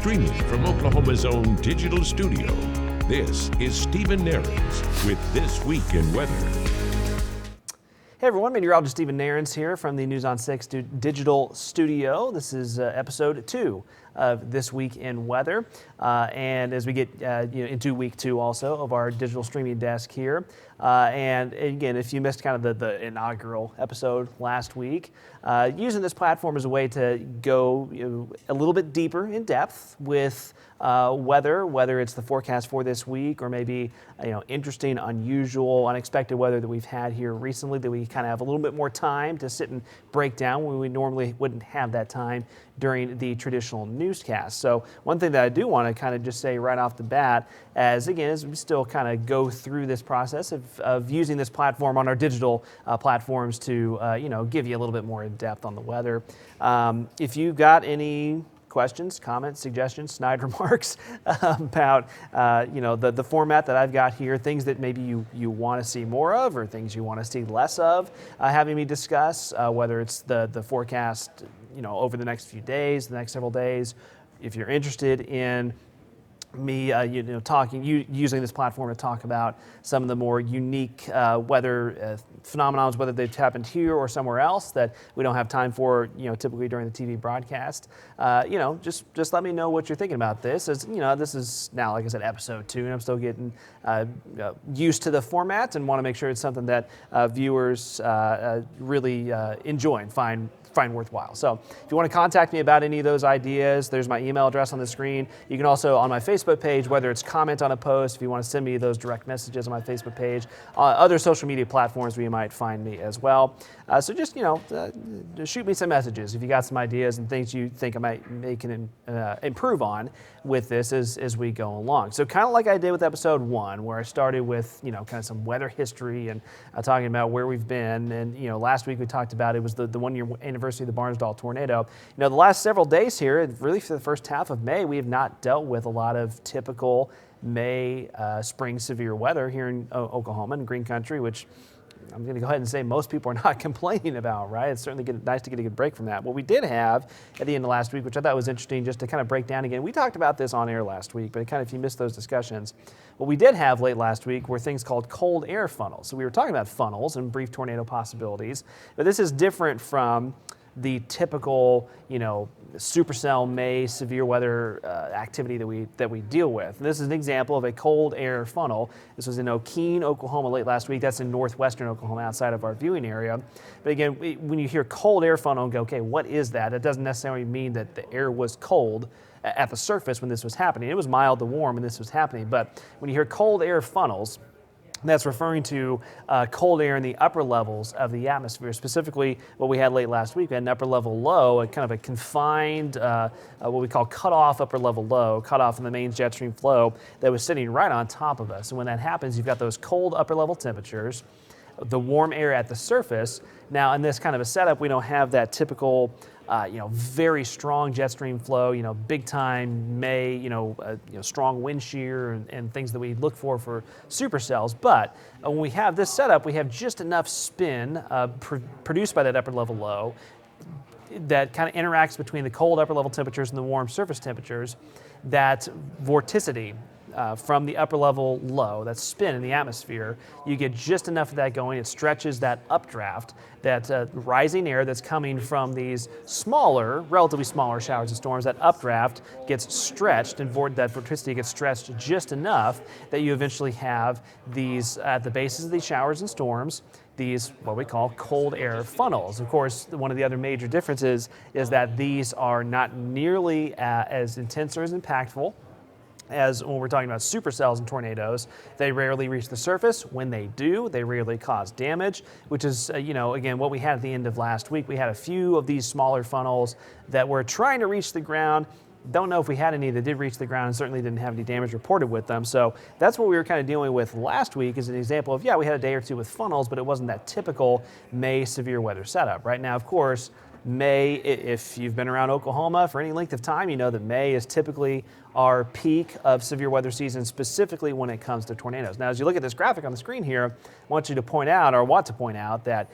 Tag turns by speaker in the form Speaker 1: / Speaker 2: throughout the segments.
Speaker 1: Streaming from Oklahoma's own digital studio, this is Stephen Nehrenz with This Week in Weather.
Speaker 2: Hey everyone, meteorologist Stephen Nehrenz here from the News on 6 digital studio. This is episode 2 of This Week in Weather. And as we get into week 2 also of our digital streaming desk here. And again, if you missed kind of the inaugural episode last week, using this platform as a way to go a little bit deeper in depth with weather, whether it's the forecast for this week or maybe interesting, unusual, unexpected weather that we've had here recently that we kind of have a little bit more time to sit and break down when we normally wouldn't have that time during the traditional newscast. So one thing that I do want to kind of just say right off the bat, as we still kind of go through this process of using this platform on our digital platforms to give you a little bit more in depth on the weather. If you've got any questions, comments, suggestions, snide remarks about the format that I've got here, things that maybe you want to see more of or things you want to see less of, having me discuss, whether it's the forecast over the next few days, the next several days. If you're interested in me using this platform to talk about some of the more unique weather phenomenons, whether they've happened here or somewhere else that we don't have time for typically during the TV broadcast, just let me know what you're thinking about this. As this is now, like I said, episode 2, and I'm still getting used to the format and want to make sure it's something that viewers really enjoy and find worthwhile. So if you want to contact me about any of those ideas, there's my email address on the screen. You can also, on my Facebook page, whether it's comment on a post, if you want to send me those direct messages on my Facebook page, other social media platforms where you might find me as well. So just, shoot me some messages if you got some ideas and things you think I might make and improve on with this as we go along. So kind of like I did with episode 1, where I started with, kind of some weather history and talking about where we've been. And, last week we talked about it was the 1-year anniversary of the Barnesdall tornado. The last several days here, really for the first half of May, we have not dealt with a lot of typical May spring severe weather here in Oklahoma and Green Country, which I'm going to go ahead and say most people are not complaining about, right? It's certainly nice to get a good break from that. What we did have at the end of last week, which I thought was interesting just to kind of break down again, we talked about this on air last week, but kind of if you missed those discussions, what we did have late last week were things called cold air funnels. So we were talking about funnels and brief tornado possibilities, but this is different from the typical, supercell May severe weather activity that we deal with. And this is an example of a cold air funnel. This was in Okeen, Oklahoma late last week. That's in northwestern Oklahoma outside of our viewing area. But again, when you hear cold air funnel and go, okay, what is that? It doesn't necessarily mean that the air was cold at the surface when this was happening. It was mild to warm when this was happening. But when you hear cold air funnels, that's referring to cold air in the upper levels of the atmosphere. Specifically, what we had late last week, we had an upper level low, a kind of a confined, what we call cut-off upper level low, cut off in the main jet stream flow that was sitting right on top of us. And when that happens, you've got those cold upper level temperatures, the warm air at the surface. Now, in this kind of a setup, we don't have that typical very strong jet stream flow, big time May, strong wind shear and things that we look for supercells. But when we have this setup, we have just enough spin produced by that upper level low that kind of interacts between the cold upper level temperatures and the warm surface temperatures. That vorticity from the upper level low, that spin in the atmosphere, you get just enough of that going. It stretches that updraft, that rising air that's coming from these relatively smaller showers and storms. That updraft gets stretched, and that vorticity gets stretched just enough that you eventually have these, at the bases of these showers and storms, these what we call cold air funnels. Of course, one of the other major differences is that these are not nearly as intense or as impactful as when we're talking about supercells and tornadoes. They rarely reach the surface. When they do, they rarely cause damage, which is, again, what we had at the end of last week. We had a few of these smaller funnels that were trying to reach the ground. Don't know if we had any that did reach the ground and certainly didn't have any damage reported with them. So that's what we were kind of dealing with last week as an example of, we had a day or two with funnels, but it wasn't that typical May severe weather setup. Right now, of course, May, if you've been around Oklahoma for any length of time, you know that May is typically our peak of severe weather season, specifically when it comes to tornadoes. Now, as you look at this graphic on the screen here, I want to point out that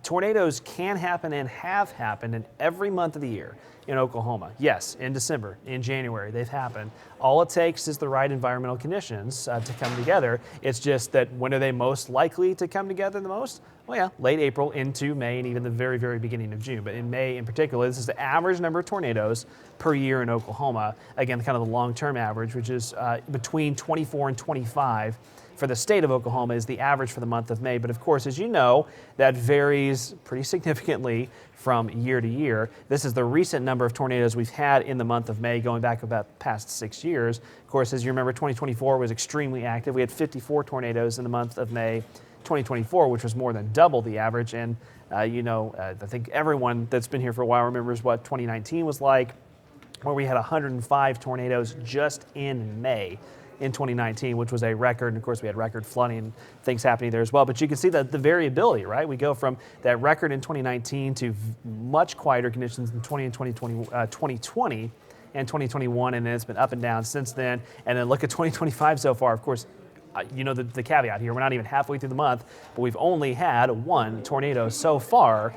Speaker 2: tornadoes can happen and have happened in every month of the year. in Oklahoma. Yes, in December, in January, they've happened. All it takes is the right environmental conditions to come together. It's just that when are they most likely to come together the most? Well, yeah, late April into May and even the very, very beginning of June. But in May in particular, this is the average number of tornadoes per year in Oklahoma. Again, kind of the long-term average, which is between 24 and 25 for the state of Oklahoma is the average for the month of May. But of course, as you know, that varies pretty significantly from year to year. This is the recent number of tornadoes we've had in the month of May going back about the past 6 years. Of course, as you remember, 2024 was extremely active. We had 54 tornadoes in the month of May 2024, which was more than double the average. And I think everyone that's been here for a while remembers what 2019 was like, where we had 105 tornadoes just in May in 2019, which was a record. And of course, we had record flooding and things happening there as well. But you can see the variability, right? We go from that record in 2019 to much quieter conditions in 2020 and 2021, and then it's been up and down since then. And then look at 2025 so far. Of course, the caveat here, we're not even halfway through the month, but we've only had one tornado so far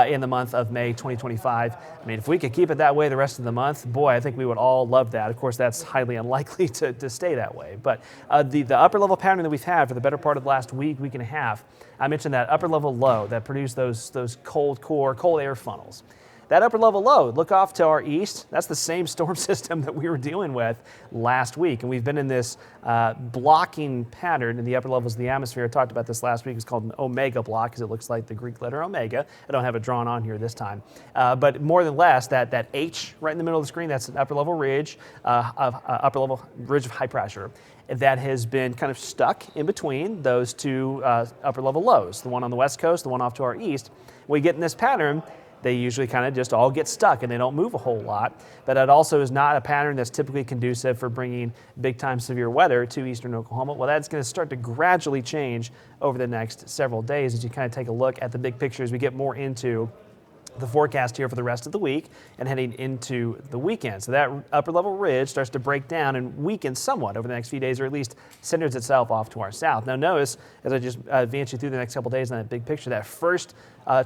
Speaker 2: in the month of May 2025. I mean, if we could keep it that way the rest of the month, boy, I think we would all love that. Of course, that's highly unlikely to stay that way. But the upper level pattern that we've had for the better part of the last week and a half, I mentioned that upper level low that produced those cold air funnels. That upper level low, look off to our east, that's the same storm system that we were dealing with last week. And we've been in this blocking pattern in the upper levels of the atmosphere. I talked about this last week. It's called an omega block because it looks like the Greek letter omega. I don't have it drawn on here this time. But more than less, that H right in the middle of the screen, that's an upper level ridge of high pressure that has been kind of stuck in between those two upper level lows, the one on the west coast, the one off to our east. We get in this pattern, they usually kind of just all get stuck and they don't move a whole lot. But it also is not a pattern that's typically conducive for bringing big time severe weather to eastern Oklahoma. Well, that's going to start to gradually change over the next several days as you kind of take a look at the big picture as we get more into the forecast here for the rest of the week and heading into the weekend. So that upper level ridge starts to break down and weaken somewhat over the next few days, or at least centers itself off to our south. Now notice, as I just advance you through the next couple days on that big picture, that first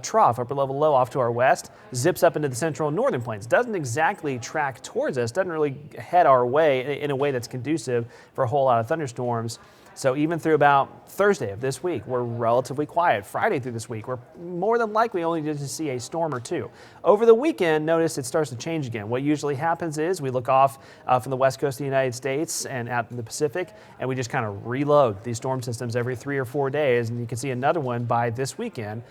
Speaker 2: trough, upper level low off to our west, zips up into the central and northern plains. Doesn't exactly track towards us, doesn't really head our way in a way that's conducive for a whole lot of thunderstorms. So even through about Thursday of this week, we're relatively quiet. Friday through this week, we're more than likely only to see a storm or two. Over the weekend, notice it starts to change again. What usually happens is we look off from the west coast of the United States and out in the Pacific, and we just kind of reload these storm systems every 3 or 4 days, and you can see another one by this weekend.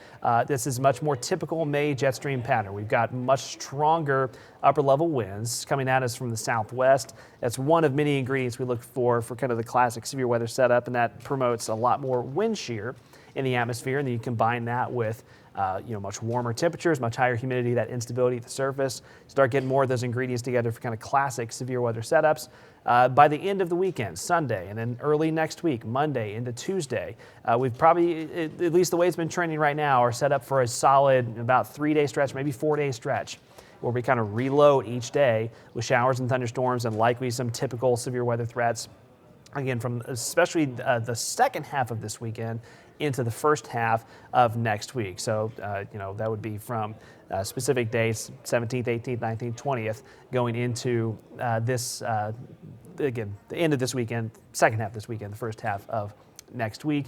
Speaker 2: This is much more typical May jet stream pattern. We've got much stronger upper level winds coming at us from the southwest. That's one of many ingredients we look for kind of the classic severe weather setup, and that promotes a lot more wind shear in the atmosphere. And then you combine that with much warmer temperatures, much higher humidity, that instability at the surface. Start getting more of those ingredients together for kind of classic severe weather setups. By the end of the weekend, Sunday, and then early next week, Monday into Tuesday, we've probably, at least the way it's been trending right now, are set up for a solid about 3-day stretch, maybe 4-day stretch, where we kind of reload each day with showers and thunderstorms and likely some typical severe weather threats. Again, from especially the second half of this weekend into the first half of next week. So, that would be from specific dates, 17th, 18th, 19th, 20th, going into again, the end of this weekend, second half of this weekend, the first half of next week.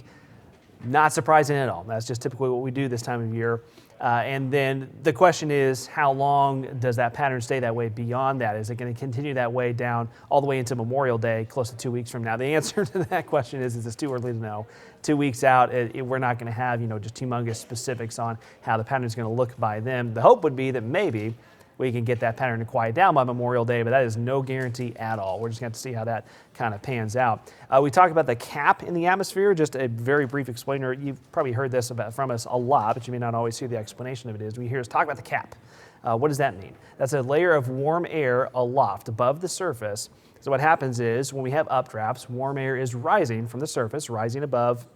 Speaker 2: Not surprising at all. That's just typically what we do this time of year. And then the question is, how long does that pattern stay that way beyond that? Is it going to continue that way down all the way into Memorial Day, close to 2 weeks from now? The answer to that question is it's too early to know. 2 weeks out, we're not going to have, just humongous specifics on how the pattern is going to look by then. The hope would be that maybe we can get that pattern to quiet down by Memorial Day, but that is no guarantee at all. We're just going to have to see how that kind of pans out. We talk about the cap in the atmosphere, just a very brief explainer. You've probably heard this from us a lot, but you may not always hear the explanation of it is. We hear us talk about the cap. What does that mean? That's a layer of warm air aloft above the surface. So what happens is when we have updrafts, warm air is rising from the surface, rising above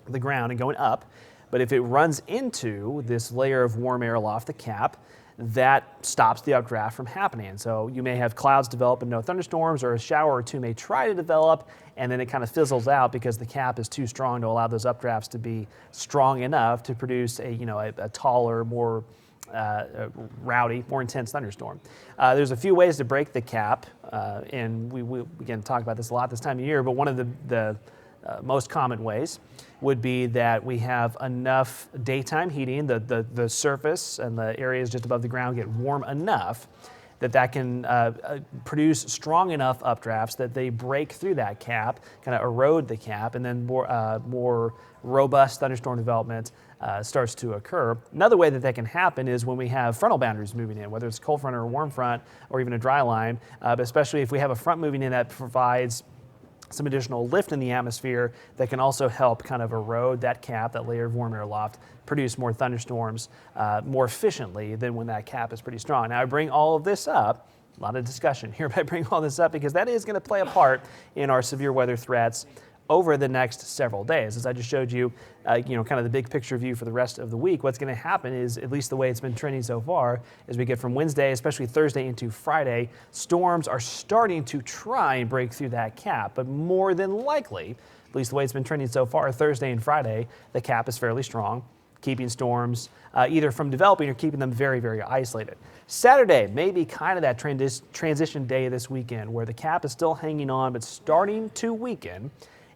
Speaker 2: the ground and going up. But if it runs into this layer of warm air aloft the cap, that stops the updraft from happening. So you may have clouds develop and no thunderstorms, or a shower or two may try to develop, and then it kind of fizzles out because the cap is too strong to allow those updrafts to be strong enough to produce a taller, more rowdy, more intense thunderstorm. There's a few ways to break the cap, and we again talk about this a lot this time of year, but one of the most common ways would be that we have enough daytime heating, the surface and the areas just above the ground get warm enough that can produce strong enough updrafts that they break through that cap, kind of erode the cap, and then more robust thunderstorm development starts to occur. Another way that can happen is when we have frontal boundaries moving in, whether it's cold front or a warm front or even a dry line, but especially if we have a front moving in that provides some additional lift in the atmosphere that can also help kind of erode that cap, that layer of warm air loft, produce more thunderstorms more efficiently than when that cap is pretty strong. Now I bring all of this up, a lot of discussion here, but I bring all this up because that is going to play a part in our severe weather threats over the next several days. As I just showed you, kind of the big picture view for the rest of the week, what's going to happen is, at least the way it's been trending so far, as we get from Wednesday, especially Thursday into Friday, storms are starting to try and break through that cap, but more than likely, at least the way it's been trending so far, Thursday and Friday, the cap is fairly strong, keeping storms either from developing or keeping them very, very isolated. Saturday may be kind of that transition day this weekend where the cap is still hanging on but starting to weaken.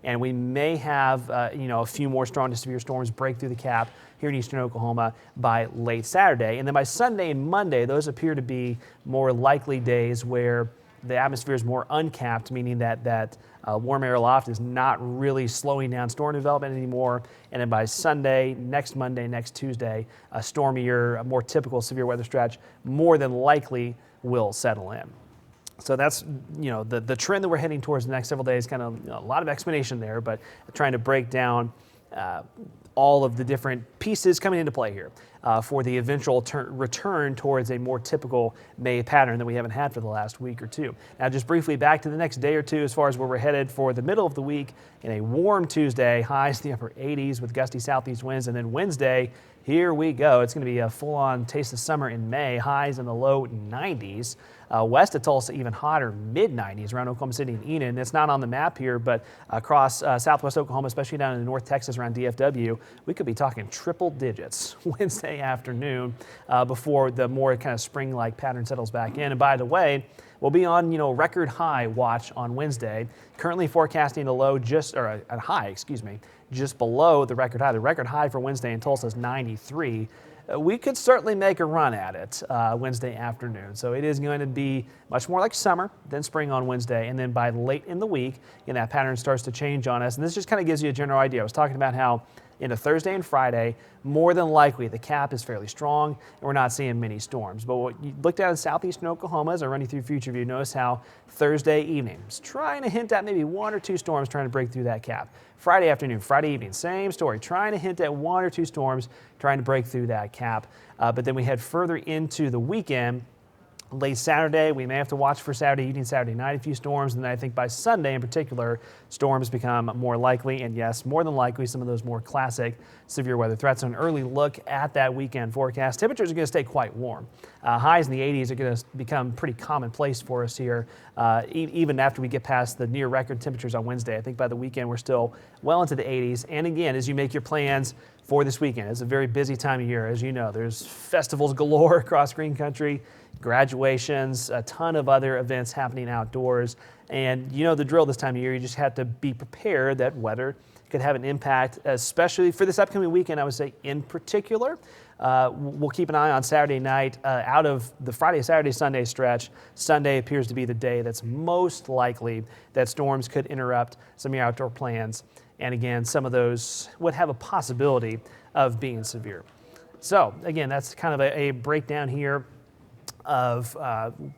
Speaker 2: And we may have, a few more strong to severe storms break through the cap here in eastern Oklahoma by late Saturday. And then by Sunday and Monday, those appear to be more likely days where the atmosphere is more uncapped, meaning that warm air aloft is not really slowing down storm development anymore. And then by Sunday, next Monday, next Tuesday, a stormier, a more typical severe weather stretch more than likely will settle in. So that's, the trend that we're heading towards the next several days, kind of a lot of explanation there, but trying to break down all of the different pieces coming into play here for the eventual return towards a more typical May pattern that we haven't had for the last week or two. Now, just briefly back to the next day or two as far as where we're headed for the middle of the week in a warm Tuesday, highs in the upper 80s with gusty southeast winds, and then Wednesday, here we go. It's going to be a full-on taste of summer in May, highs in the low 90s. West of Tulsa, even hotter, mid-90s around Oklahoma City and Enid. It's not on the map here, but across southwest Oklahoma, especially down in North Texas around DFW, we could be talking triple digits Wednesday afternoon before the more kind of spring-like pattern settles back in. And by the way, we'll be on, record high watch on Wednesday. Currently forecasting a low a high, just below the record high. The record high for Wednesday in Tulsa is 93. We could certainly make a run at it Wednesday afternoon. So it is going to be much more like summer than spring on Wednesday. And then by late in the week, that pattern starts to change on us. And this just kind of gives you a general idea. I was talking about how into Thursday and Friday, more than likely the cap is fairly strong and we're not seeing many storms. But what you looked at in southeastern Oklahoma as I run you through Future View, notice how Thursday evening is trying to hint at maybe one or two storms trying to break through that cap. Friday afternoon, Friday evening, same story, trying to hint at one or two storms trying to break through that cap. But then we head further into the weekend. Late Saturday, we may have to watch for Saturday evening, Saturday night, a few storms. And then I think by Sunday in particular, storms become more likely. And yes, more than likely, some of those more classic severe weather threats. So an early look at that weekend forecast. Temperatures are going to stay quite warm. Highs in the 80s are going to become pretty commonplace for us here, even after we get past the near record temperatures on Wednesday. I think by the weekend, we're still well into the 80s. And again, as you make your plans for this weekend, it's a very busy time of year. As you know, there's festivals galore across green country, graduations, a ton of other events happening outdoors. And you know the drill this time of year. You just have to be prepared that weather could have an impact, especially for this upcoming weekend, I would say in particular. We'll keep an eye on Saturday night. Out of the Friday, Saturday, Sunday stretch, Sunday appears to be the day that's most likely that storms could interrupt some of your outdoor plans. And again, some of those would have a possibility of being severe. So again, that's kind of a breakdown here of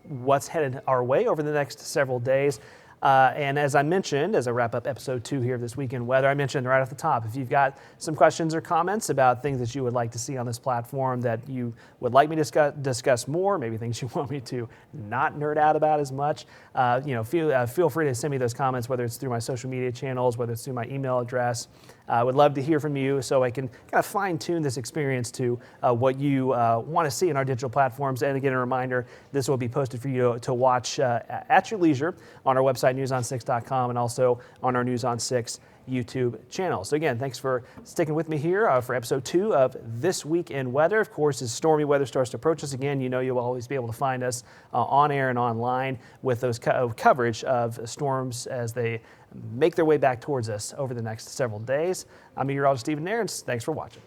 Speaker 2: what's headed our way over the next several days. And as I mentioned, as I wrap up episode 2 here of This Week in Weather, I mentioned right off the top, if you've got some questions or comments about things that you would like to see on this platform that you would like me to discuss more, maybe things you want me to not nerd out about as much, feel free to send me those comments, whether it's through my social media channels, whether it's through my email address. I would love to hear from you so I can kind of fine-tune this experience to what you want to see in our digital platforms. And again, a reminder, this will be posted for you to watch at your leisure on our website, newson6.com, and also on our News on 6 YouTube channel. So again, thanks for sticking with me here for episode 2 of This Week in Weather. Of course, as stormy weather starts to approach us again, you know you'll always be able to find us on air and online with those coverage of storms as they make their way back towards us over the next several days. I'm meteorologist Stephen Nehrenz. Thanks for watching.